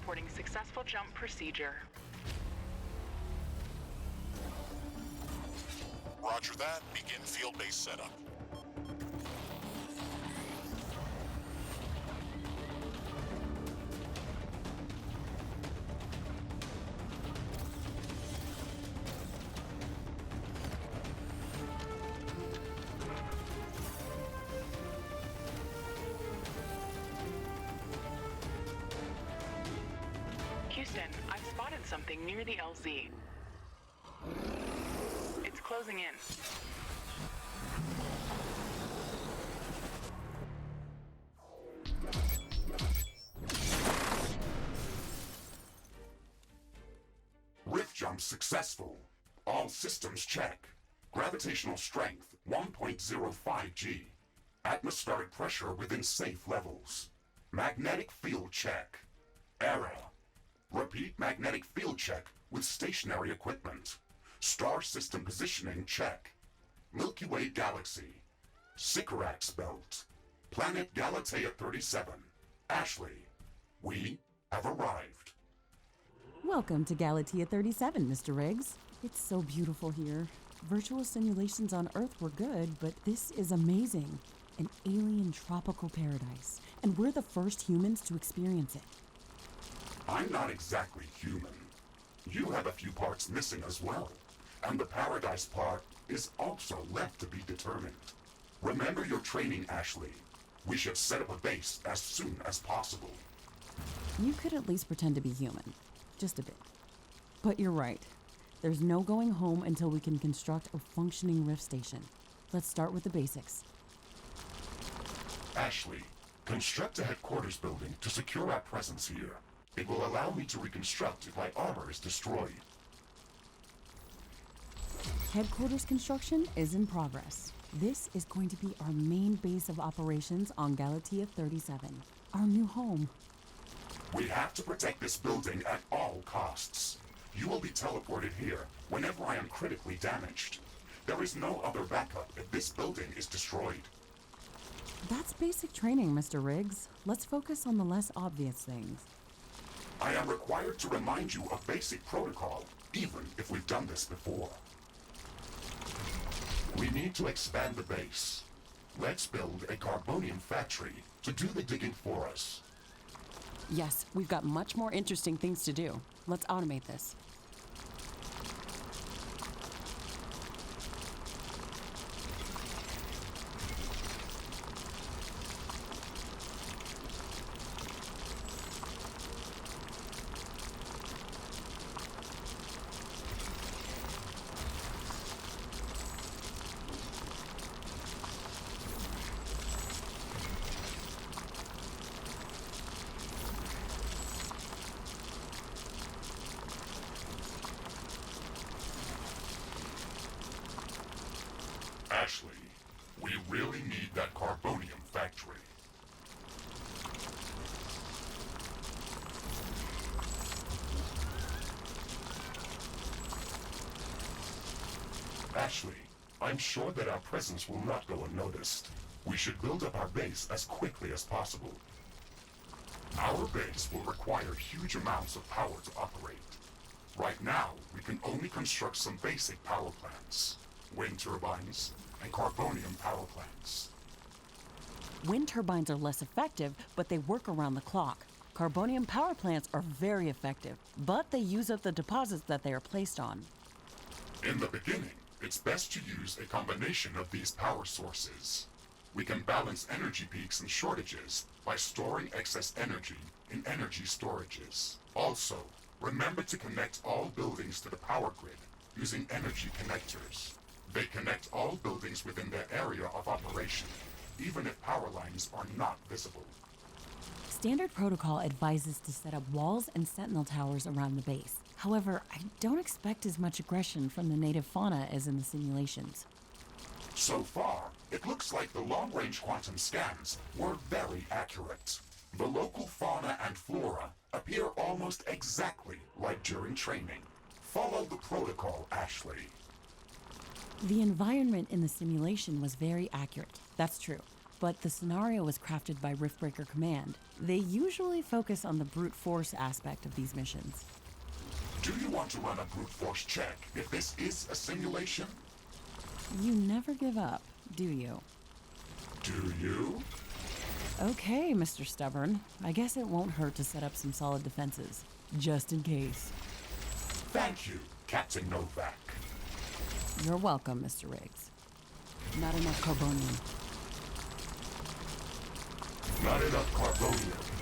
reporting successful jump procedure. Roger that. Begin field-based setup. Houston, I've spotted something near the LZ. It's closing in. Rift jump successful. All systems check. Gravitational strength 1.05 G. Atmospheric pressure within safe levels. Magnetic field check. Error. Repeat magnetic field check with stationary equipment. Star system positioning check. Milky Way galaxy. Sycorax belt. Planet Galatea 37. Ashley, we have arrived. Welcome to Galatea 37, Mr. Riggs. It's so beautiful here. Virtual simulations on Earth were good, but this is amazing. An alien tropical paradise, and we're the first humans to experience it. I'm not exactly human. You have a few parts missing as well, and the paradise part is also left to be determined. Remember your training, Ashley. We should set up a base as soon as possible. You could at least pretend to be human. Just a bit. But you're right. There's no going home until we can construct a functioning rift station. Let's start with the basics. Ashley, construct a headquarters building to secure our presence here. It will allow me to reconstruct if my armor is destroyed. Headquarters construction is in progress. This is going to be our main base of operations on Galatea 37, our new home. We have to protect this building at all costs. You will be teleported here whenever I am critically damaged. There is no other backup if this building is destroyed. That's basic training, Mr. Riggs. Let's focus on the less obvious things. I am required to remind you of basic protocol, even if we've done this before. We need to expand the base. Let's build a carbonium factory to do the digging for us. Yes, we've got much more interesting things to do. Let's automate this. Ashley, we really need that carbonium factory. Ashley, I'm sure that our presence will not go unnoticed. We should build up our base as quickly as possible. Our base will require huge amounts of power to operate. Right now, we can only construct some basic power plants. Wind turbines, and carbonium power plants. Wind turbines are less effective, but they work around the clock. Carbonium power plants are very effective, but they use up the deposits that they are placed on. In the beginning, it's best to use a combination of these power sources. We can balance energy peaks and shortages by storing excess energy in energy storages. Also, remember to connect all buildings to the power grid using energy connectors. They connect all buildings within their area of operation, even if power lines are not visible. Standard protocol advises to set up walls and sentinel towers around the base. However, I don't expect as much aggression from the native fauna as in the simulations. So far, it looks like the long-range quantum scans were very accurate. The local fauna and flora appear almost exactly like during training. Follow the protocol, Ashley. The environment in the simulation was very accurate, that's true. but the scenario was crafted by Riftbreaker Command. They usually focus on the brute force aspect of these missions. Do you want to run a brute force check if this is a simulation? You never give up, do you? Do you? Okay, Mr. Stubborn. I guess it won't hurt to set up some solid defenses, just in case. Thank you, Captain Novak. You're welcome, Mr. Riggs. Not enough carbonium. Not enough carbonium.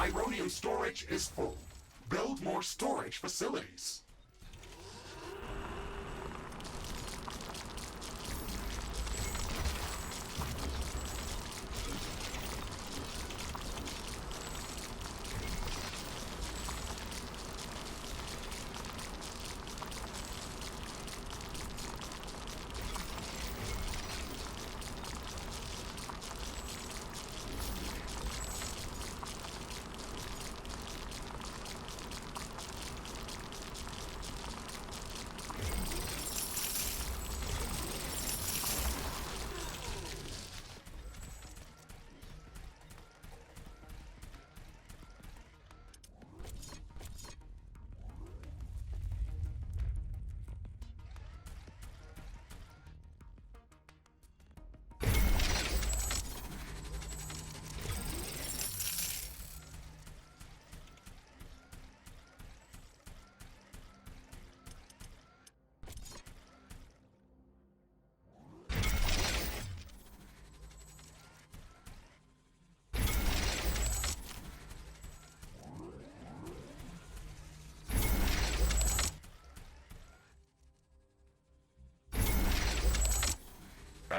Ironium storage is full. Build more storage facilities.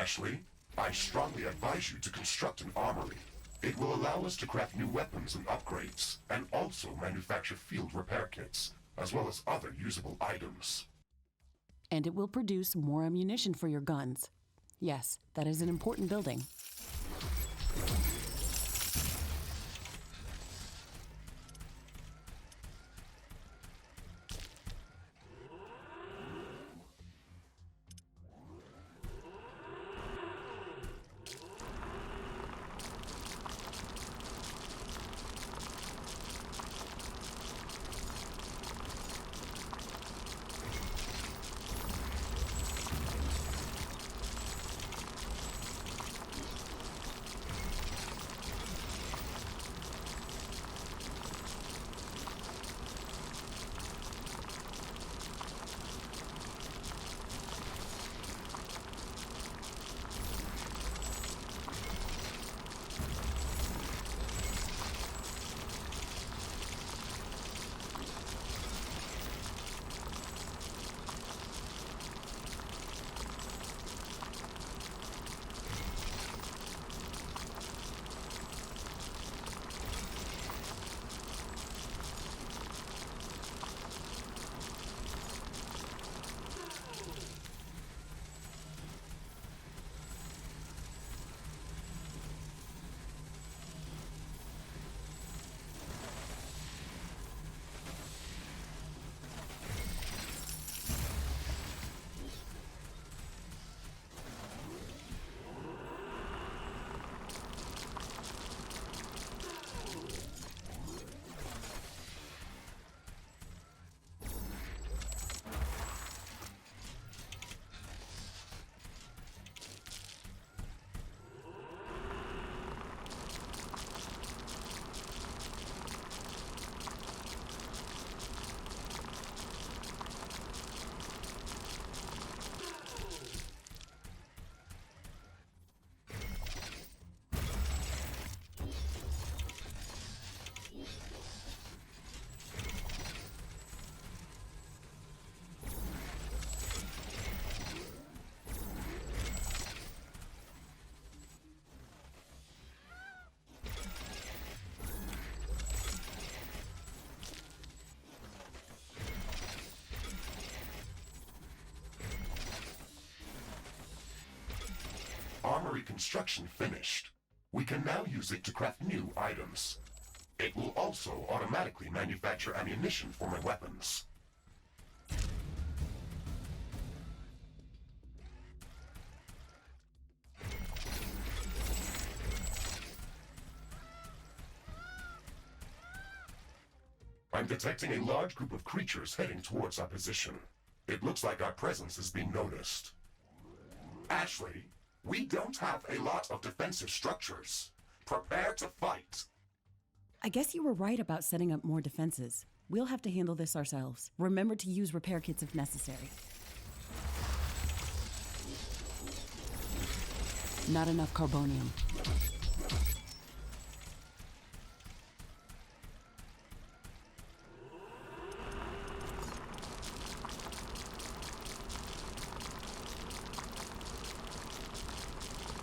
Ashley, I strongly advise you to construct an armory. It will allow us to craft new weapons and upgrades, and also manufacture field repair kits, as well as other usable items. And it will produce more ammunition for your guns. Yes, that is an important building. construction finished. We can now use it to craft new items. It will also automatically manufacture ammunition for my weapons. I'm detecting a large group of creatures heading towards our position. It looks like our presence is being noticed. Ashley, we don't have a lot of defensive structures. Prepare to fight. I guess you were right about setting up more defenses. We'll have to handle this ourselves. Remember to use repair kits if necessary. Not enough carbonium.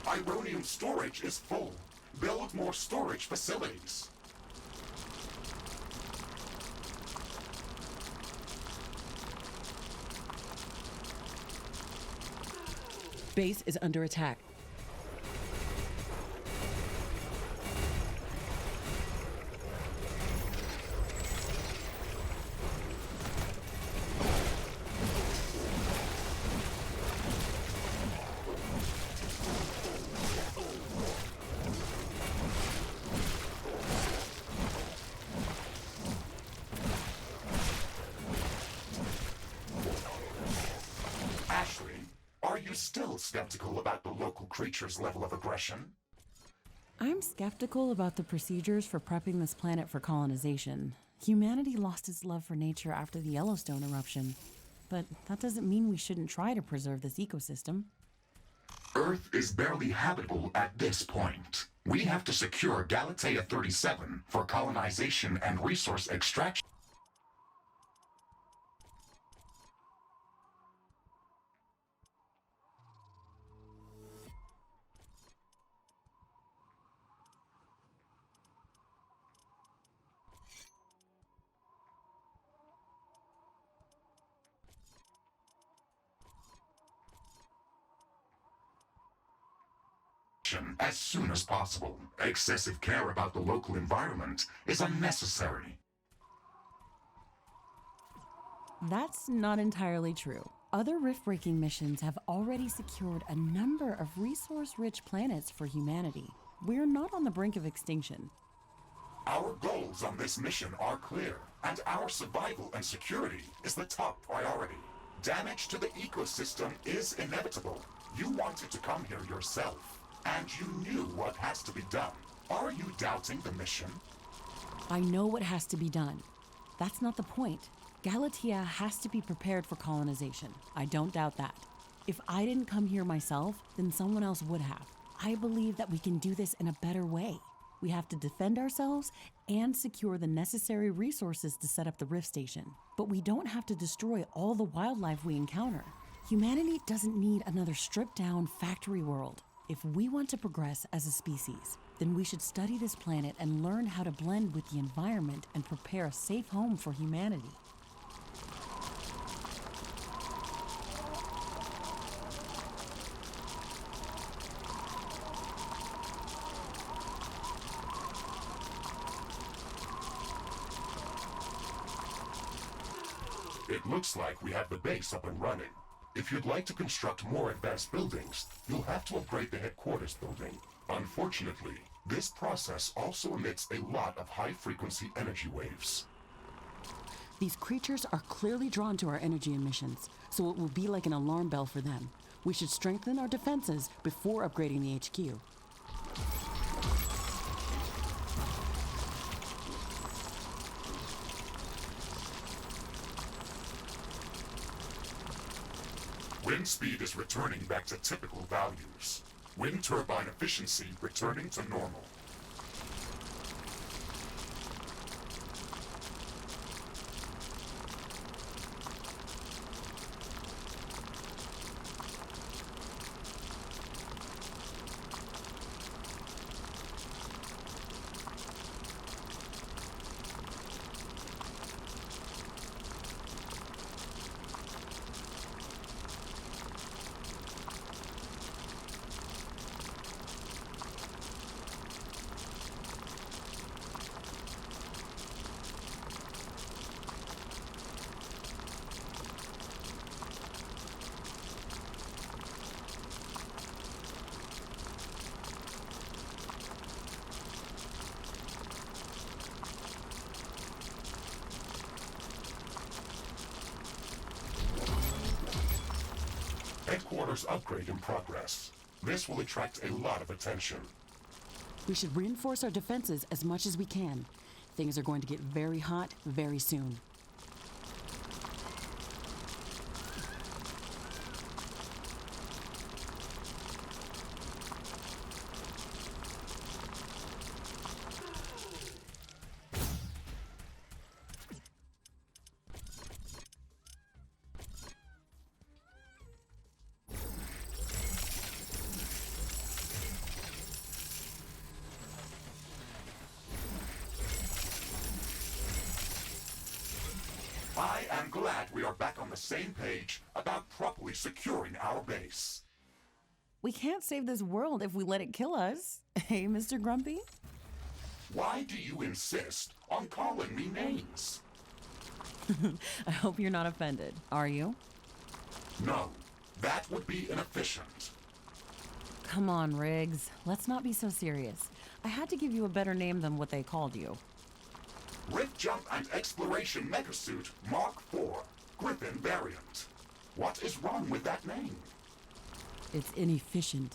Ironium storage is full. Build more storage facilities. Base is under attack. Still skeptical about the local creature's level of aggression? I'm skeptical about the procedures for prepping this planet for colonization. Humanity lost its love for nature after the Yellowstone eruption. But that doesn't mean we shouldn't try to preserve this ecosystem. Earth is barely habitable at this point. We have to secure Galatea 37 for colonization and resource extraction. As soon as possible. Excessive care about the local environment is unnecessary. That's not entirely true. Other rift-breaking missions have already secured a number of resource-rich planets for humanity. We're not on the brink of extinction. Our goals on this mission are clear, and our survival and security is the top priority. Damage to the ecosystem is inevitable. You wanted to come here yourself. And you knew what has to be done. Are you doubting the mission? I know what has to be done. That's not the point. Galatea has to be prepared for colonization. I don't doubt that. If I didn't come here myself, then someone else would have. I believe that we can do this in a better way. We have to defend ourselves and secure the necessary resources to set up the Rift Station. But we don't have to destroy all the wildlife we encounter. Humanity doesn't need another stripped-down factory world. If we want to progress as a species, then we should study this planet and learn how to blend with the environment and prepare a safe home for humanity. It looks like we have the base up and running. If you'd like to construct more advanced buildings, you'll have to upgrade the headquarters building. Unfortunately, this process also emits a lot of high-frequency energy waves. These creatures are clearly drawn to our energy emissions, so it will be like an alarm bell for them. We should strengthen our defenses before upgrading the HQ. Wind speed is returning back to typical values. Wind turbine efficiency returning to normal. Headquarters upgrade in progress. This will attract a lot of attention. We should reinforce our defenses as much as we can. Things are going to get very hot very soon. I am glad we are back on the same page about properly securing our base. We can't save this world if we let it kill us. Hey, Mr. Grumpy? Why do you insist on calling me names? I hope you're not offended. Are you? No, that would be inefficient. Come on, Riggs. Let's not be so serious. I had to give you a better name than what they called you. Rift Jump and Exploration Megasuit Mark IV, Griffin variant. What is wrong with that name? It's inefficient.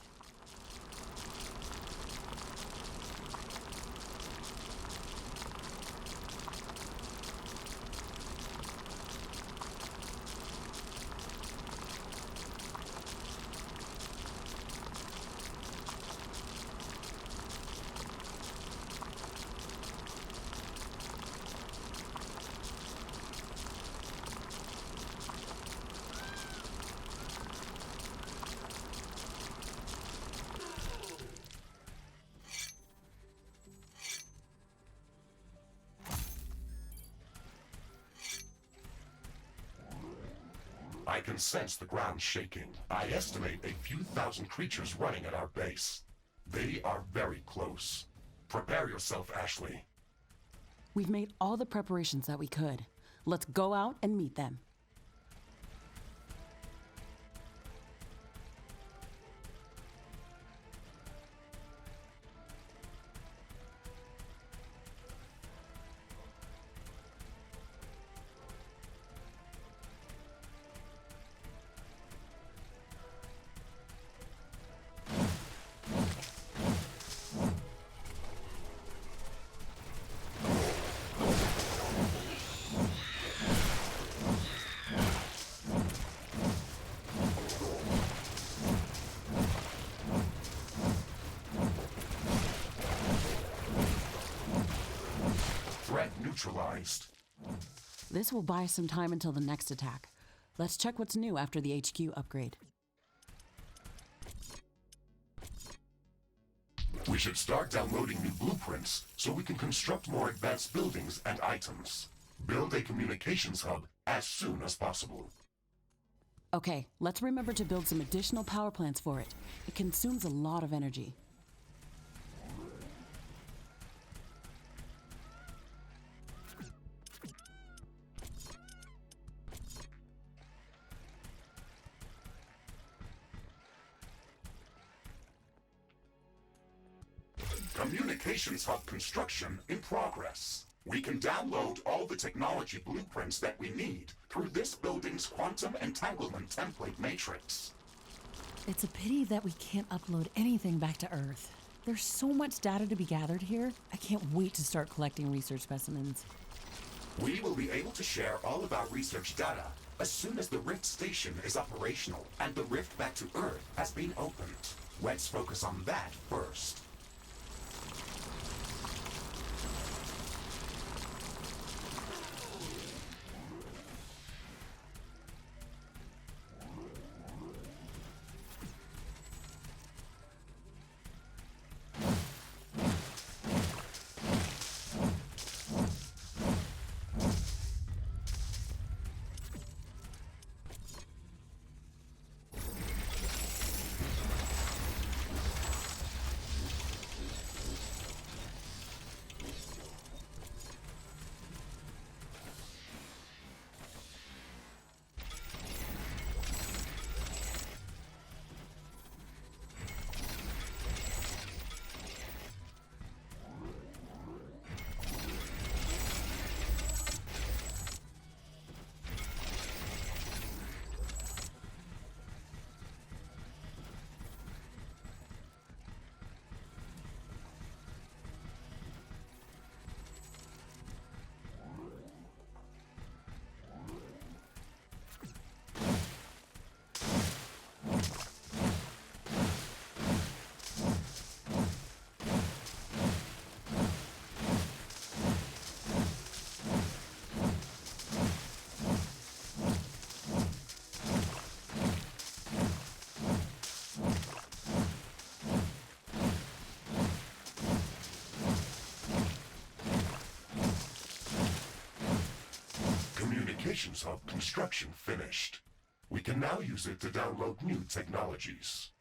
I can sense the ground shaking. I estimate a few thousand creatures running at our base. They are very close. Prepare yourself, Ashley. We've made all the preparations that we could. Let's go out and meet them. Threat neutralized. This will buy us some time until the next attack. Let's check what's new after the HQ upgrade. We should start downloading new blueprints so we can construct more advanced buildings and items. Build a communications hub as soon as possible. Okay, let's remember to build some additional power plants for it. It consumes a lot of energy. Communications hub construction in progress. We can download all the technology blueprints that we need through this building's quantum entanglement template matrix. It's a pity that we can't upload anything back to Earth. There's so much data to be gathered here. I can't wait to start collecting research specimens. We will be able to share all of our research data as soon as the Rift Station is operational and the rift back to Earth has been opened. Let's focus on that first. Operations Hub construction finished. We can now use it to download new technologies.